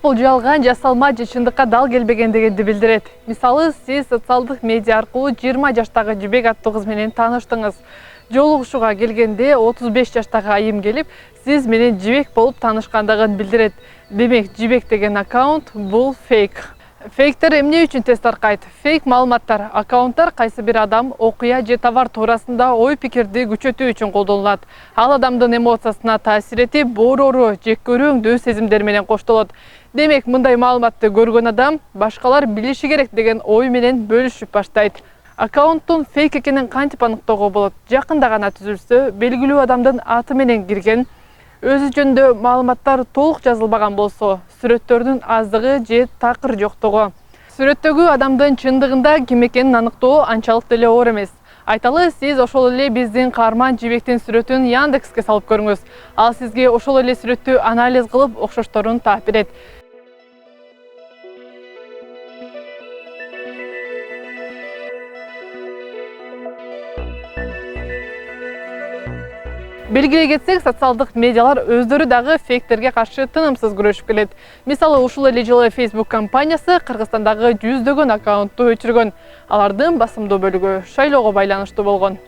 бул жалган жасалма же чындыкка дал келбеген дегенди билдирет. Мисалы, сиз социалдык медиа аркылуу 20 жаштагы жибек аттуу кыз менен тааныштыңыз. Жолугушууга келгенде 35 жаштагы айым келип, сиз менен жибек болуп таанышкандыгын билдирет. Демек, жибек деген аккаунт бул фейк. Фейктер эмне үчүн тез таркайт? Фейк маалыматтар, аккаунттар кайсы бир адам, окуя же товар туурасында ой пикирди күчөтүү үчүн колдонулат. Ал адамдын эмоциясына таасир этип, боорору, жек көрүүңдүү сезимдер менен коштолот. Демек, мындай маалыматты көргөн адам башкалар билиши керек деген ой менен бөлүшүп баштайт. Аккаунттун фейк экенин кантип аныктоого болот? Жакында гана түзүлсө, белгилүү адамдын аты менен кирген, өзү жөнүндө маалыматтар толук жазылбаган болсо, сүрөттөрдүн аздыгы же такыр жоктугу. Сүрөттөгү адамдын чындыгында ким экенин аныктоо анчалык деле оор эмес. Айталы, сиз ошол эле биздин каарман жибектин сүрөтүн Яндекске салып көрүңүз. Ал сизге ошол эле сүрөттү анализ кылып, окшошторун таап берет. Белгилей кетсек, социалдык медиалар өздөрү дагы фейктерге каршы тынымсыз күрөшүп келет. Мисалы, ушул эле жылы Facebook компаниясы Кыргызстандагы жүздөгөн аккаунтту өчүргөн. Алардын басымдуу бөлүгү шайлоого байланыштуу болгон.